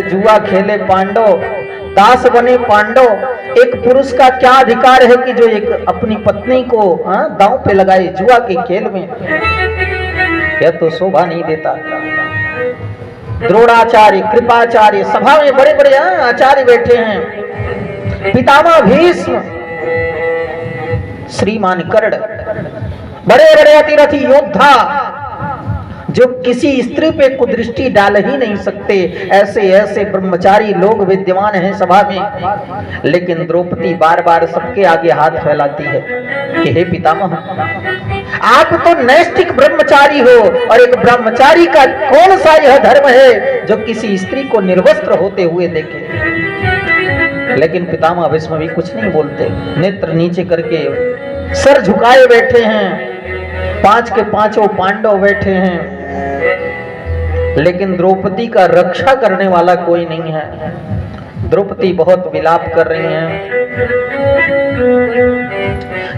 जुआ खेले पांडव, दास बने पांडव। एक पुरुष का क्या अधिकार है कि जो एक अपनी पत्नी को दांव पे लगाए जुआ के खेल में? यह तो शोभा नहीं देता। द्रोणाचार्य, कृपाचार्य, सभा में बड़े बड़े आचार्य बैठे हैं, पितामह भीष्म, श्रीमान कर्ण, बड़े बड़े अतिरथी योद्धा जो किसी स्त्री पे कुदृष्टि डाल ही नहीं सकते, ऐसे ऐसे ब्रह्मचारी लोग विद्यमान हैं सभा में। लेकिन द्रौपदी बार बार सबके आगे हाथ फैलाती है कि हे पितामह, आप तो नैष्ठिक ब्रह्मचारी हो, और एक ब्रह्मचारी का कौन सा यह धर्म है जो किसी स्त्री को निर्वस्त्र होते हुए देखे? लेकिन पितामह भीष्म भी कुछ नहीं बोलते, नेत्र नीचे करके सर झुकाए बैठे हैं। पांच के पांचों पांडव बैठे हैं, लेकिन द्रौपदी का रक्षा करने वाला कोई नहीं है। द्रौपदी बहुत विलाप कर रही हैं।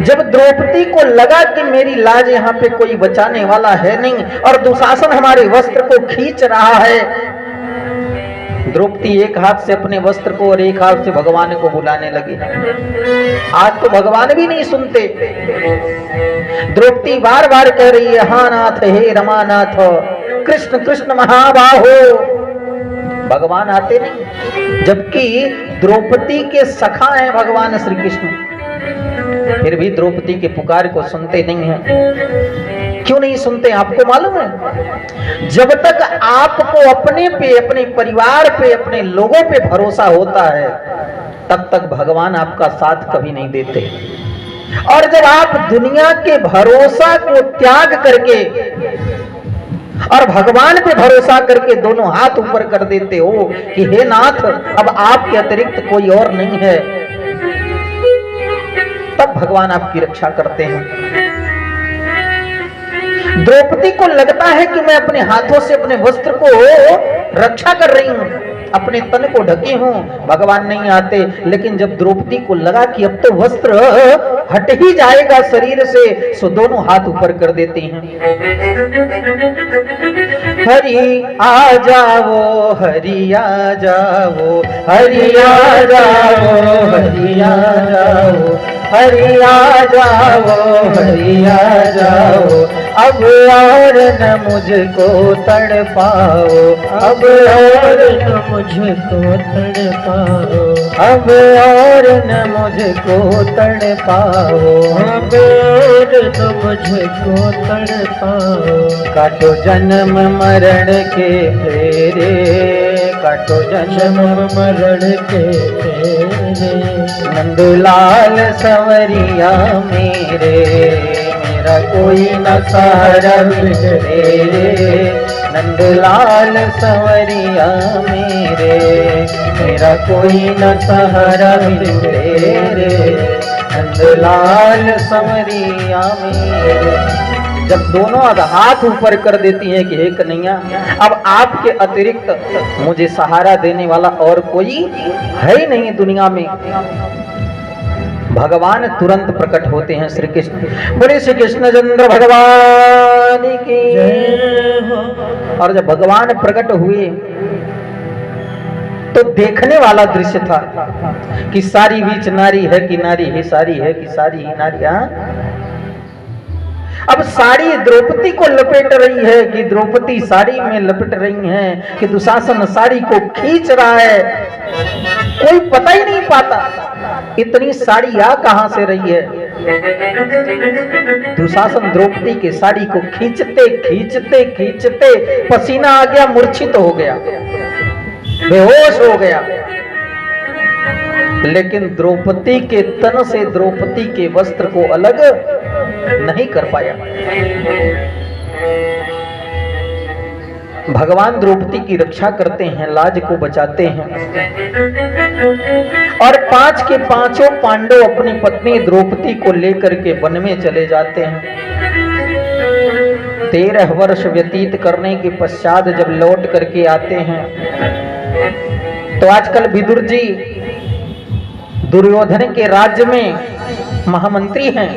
जब द्रौपदी को लगा कि मेरी लाज यहाँ पे कोई बचाने वाला है नहीं और दुशासन हमारे वस्त्र को खींच रहा है, द्रौपदी एक हाथ से अपने वस्त्र को और एक हाथ से भगवान को बुलाने लगी। आज तो भगवान भी नहीं सुनते। द्रौपदी बार बार कह रही है, हा नाथ, हे रमानाथ, कृष्ण कृष्ण महाबाहो। भगवान आते नहीं, जबकि द्रौपदी के सखा हैं भगवान श्री कृष्ण, फिर भी द्रौपदी के पुकार को सुनते नहीं हैं। क्यों नहीं सुनते आपको मालूम है? जब तक आपको अपने पे, अपने परिवार पे, अपने लोगों पे भरोसा होता है, तब तक भगवान आपका साथ कभी नहीं देते। और जब आप दुनिया के भरोसा को त्याग करके और भगवान पे भरोसा करके दोनों हाथ ऊपर कर देते हो कि हे नाथ, अब आपके अतिरिक्त कोई और नहीं है, तब भगवान आपकी रक्षा करते हैं। द्रौपदी को लगता है कि मैं अपने हाथों से अपने वस्त्र को रक्षा कर रही हूं, अपने तन को ढकी हूं, भगवान नहीं आते। लेकिन जब द्रौपदी को लगा कि अब तो वस्त्र हट ही जाएगा शरीर से, सो दोनों हाथ ऊपर कर देती हैं। हरि आ जाओ, हरि आ जाओ, हरि आ जाओ, हरि आ जाओ, हरि आ जाओ, हरि आ जाओ, अब और न मुझको तड़पाओ, अब और न मुझको तड़पाओ, अब और न मुझको तड़पाओ, अब और न मुझको तड़पाओ। काटो जन्म मरण के फेरे, काटो जन्म मरण के फेरे, नंदलाल सवरिया मेरे, मेरा कोई न सहारा मेरे, नंदलाल सवरिया मेरे, मेरा कोई न सहारा मेरे, नंदलाल सवरिया मेरे। जब दोनों हाथ ऊपर कर देती हैं कि हे कन्हैया, अब आपके अतिरिक्त मुझे सहारा देने वाला और कोई है ही नहीं दुनिया में, भगवान तुरंत प्रकट होते हैं। श्री कृष्ण, बोले श्री कृष्णचंद्र भगवान की जय हो। और जब भगवान प्रकट हुए तो देखने वाला दृश्य था कि सारी बीच नारी है कि नारी ही सारी है कि सारी ही नारी। अब साड़ी द्रौपदी को लपेट रही है कि द्रौपदी साड़ी में लपेट रही है कि दुशासन साड़ी को खींच रहा है, कोई पता ही नहीं पाता इतनी साड़ी आ कहां से रही है। दुशासन द्रौपदी के साड़ी को खींचते खींचते खींचते पसीना आ गया, मूर्छित हो गया, बेहोश हो गया। लेकिन द्रौपदी के तन से द्रौपदी के वस्त्र को अलग नहीं कर पाया। भगवान द्रौपदी की रक्षा करते हैं, लाज को बचाते हैं, और पांच के पांचों पांडव अपनी पत्नी द्रौपदी को लेकर के वन में चले जाते हैं। 13 वर्ष व्यतीत करने के पश्चात जब लौट करके आते हैं तो आजकल विदुर जी दुर्योधन के राज्य में महामंत्री हैं।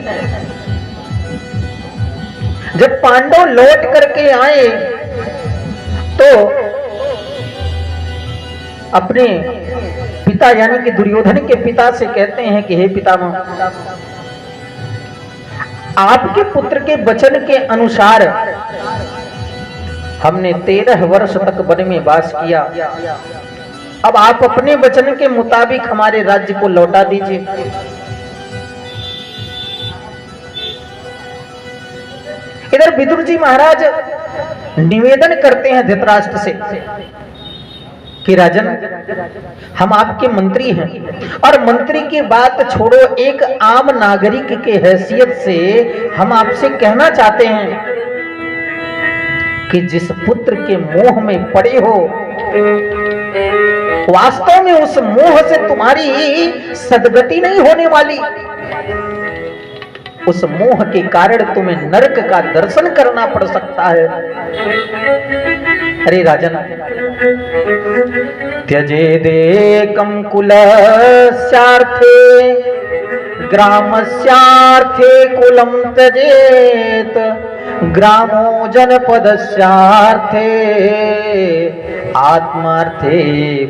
जब पांडव लौट करके आए तो अपने पिता यानी कि दुर्योधन के पिता से कहते हैं कि हे पितामह, आपके पुत्र के वचन के अनुसार हमने 13 वर्ष तक वन में वास किया, अब आप अपने वचन के मुताबिक हमारे राज्य को लौटा दीजिए। इधर विदुर जी महाराज निवेदन करते हैं धृतराष्ट्र से कि राजन, हम आपके मंत्री हैं और मंत्री की बात छोड़ो, एक आम नागरिक के हैसियत से हम आपसे कहना चाहते हैं कि जिस पुत्र के मोह में पड़े हो, वास्तव में उस मोह से तुम्हारी सदगति नहीं होने वाली। उस मोह के कारण तुम्हें नरक का दर्शन करना पड़ सकता है। अरे राजन, त्यजेदेकं कुलस्यार्थे ग्रामस्यार्थे कुलं त्यजेत, ग्रामो जनपदस्यार्थे आत्मार्थे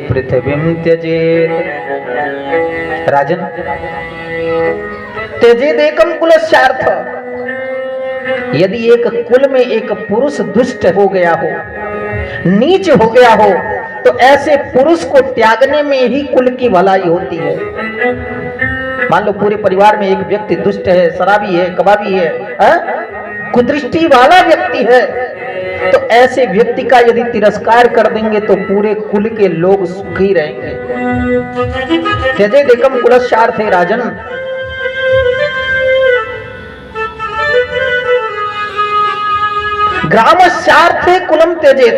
पृथ्वीं त्यजेत। राजन, त्यजेदेकं कुलस्यार्थ, यदि एक कुल में एक पुरुष दुष्ट हो गया हो, नीच हो गया हो, तो ऐसे पुरुष को त्यागने में ही कुल की भलाई होती है। मान लो पूरे परिवार में एक व्यक्ति दुष्ट है, शराबी है, कबाबी है, कुदृष्टि वाला व्यक्ति है, तो ऐसे व्यक्ति का यदि तिरस्कार कर देंगे तो पूरे कुल के लोग सुखी रहेंगे। त्यजेदेकं कुलस्यार्थे राजन, ग्रामस्यार्थे कुलम त्यजेत,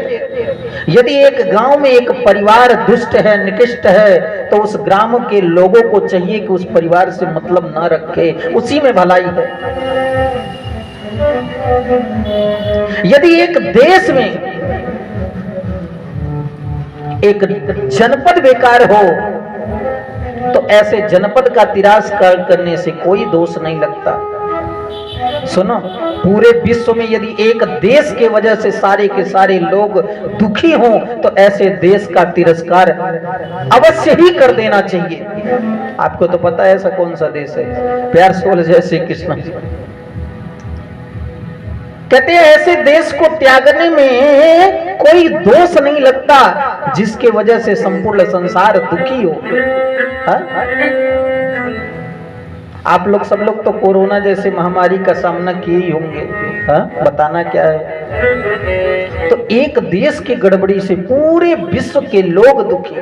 यदि एक गांव में एक परिवार दुष्ट है, निकृष्ट है, तो उस ग्राम के लोगों को चाहिए कि उस परिवार से मतलब ना रखे, उसी में भलाई है। यदि एक देश में एक जनपद बेकार हो, तो ऐसे जनपद का तिरस्कार करने से कोई दोष नहीं लगता। सुनो, पूरे विश्व में यदि एक देश के वजह से सारे के सारे लोग दुखी हों, तो ऐसे देश का तिरस्कार अवश्य ही कर देना चाहिए। आपको तो पता है ऐसा कौन सा देश है? प्यार सोल जैसे कृष्ण कहते हैं, ऐसे देश को त्यागने में कोई दोष नहीं लगता जिसके वजह से संपूर्ण संसार दुखी हो। आप लोग सब लोग तो कोरोना जैसे महामारी का सामना किए ही होंगे, बताना क्या है। तो एक देश की गड़बड़ी से पूरे विश्व के लोग दुखी,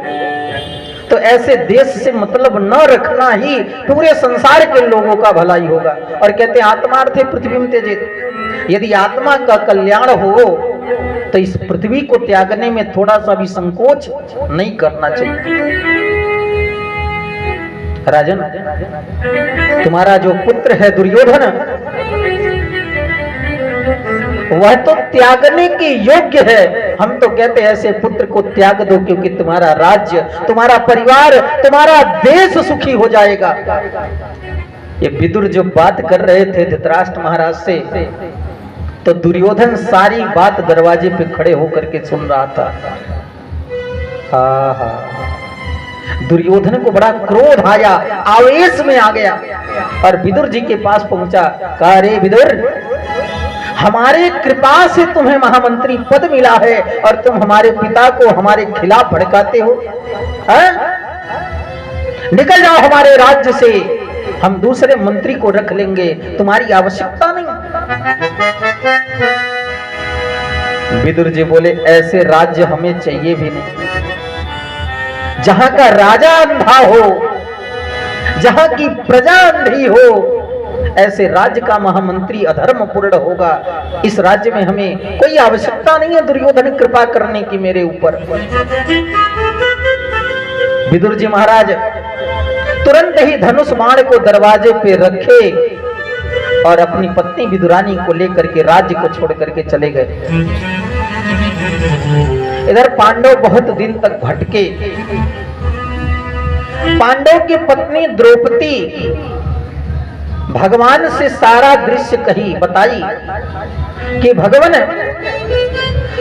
तो ऐसे देश से मतलब न रखना ही पूरे संसार के लोगों का भलाई होगा। और कहते हैं आत्मार्थे पृथ्वीं त्यजेत, यदि आत्मा का कल्याण हो तो इस पृथ्वी को त्यागने में थोड़ा सा भी संकोच नहीं करना चाहिए। राजन, तुम्हारा जो पुत्र है दुर्योधन, वह तो त्यागने के योग्य है। हम तो कहते हैं ऐसे पुत्र को त्याग दो, क्योंकि तुम्हारा राज्य, तुम्हारा परिवार, तुम्हारा देश सुखी हो जाएगा। ये विदुर जो बात कर रहे थे धृतराष्ट्र महाराज से, तो दुर्योधन सारी बात दरवाजे पे खड़े होकर के सुन रहा था। दुर्योधन को बड़ा क्रोध आया, आवेश में आ गया और विदुर जी के पास पहुंचा। कहा, रे विदुर, हमारे कृपा से तुम्हें महामंत्री पद मिला है और तुम हमारे पिता को हमारे खिलाफ भड़काते हो। निकल जाओ हमारे राज्य से, हम दूसरे मंत्री को रख लेंगे, तुम्हारी आवश्यकता नहीं। विदुर जी बोले, ऐसे राज्य हमें चाहिए भी नहीं। जहां का राजा अंधा हो, जहां की प्रजा अंधी हो, ऐसे राज्य का महामंत्री अधर्म पूर्ण होगा। इस राज्य में हमें कोई आवश्यकता नहीं है दुर्योधन कृपा करने की मेरे ऊपर। विदुर जी महाराज तुरंत ही धनुष बाण को दरवाजे पे रखे और अपनी पत्नी विदुरानी को लेकर के राज्य को छोड़ करके चले गए। इधर पांडव बहुत दिन तक भटके। पांडव की पत्नी द्रौपदी भगवान से सारा दृश्य कही, बताई कि भगवान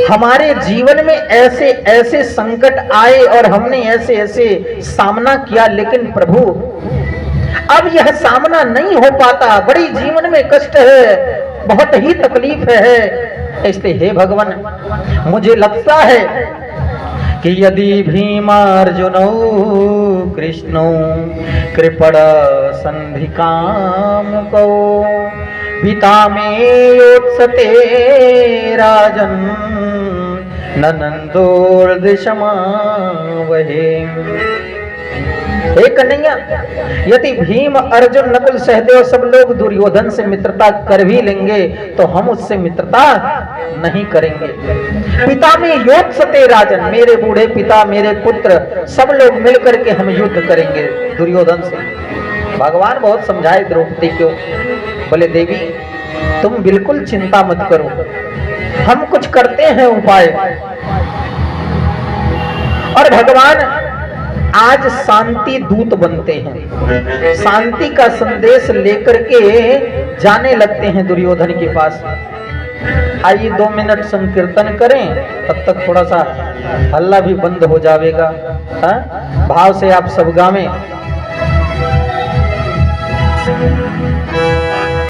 हमारे जीवन में ऐसे ऐसे संकट आए और हमने ऐसे ऐसे सामना किया, लेकिन प्रभु अब यह सामना नहीं हो पाता, बड़ी जीवन में कष्ट है, बहुत ही तकलीफ है। इसलिए हे भगवान, मुझे लगता है कि यदि भीमार्जुनौ कृष्णौ कृपण संधि कामुकौ पिता में योत्सते राजन ननंदोर्दिशमा वहे। हे कन्हैया, यदि भीम अर्जुन नकुल सहदेव सब लोग दुर्योधन से मित्रता कर भी लेंगे तो हम उससे मित्रता नहीं करेंगे। पिता में योत्सते राजन, मेरे बूढ़े पिता, मेरे पुत्र, सब लोग मिलकर के हम युद्ध करेंगे दुर्योधन से। भगवान बहुत समझाए द्रौपदी को, बोले देवी तुम बिल्कुल चिंता मत करो, हम कुछ करते हैं उपाय। और भगवान आज शांति दूत बनते हैं, शांति का संदेश लेकर के जाने लगते हैं दुर्योधन के पास। आइए 2 मिनट संकीर्तन करें, तब तक थोड़ा सा हल्ला भी बंद हो जाएगा। भाव से आप सब गावें।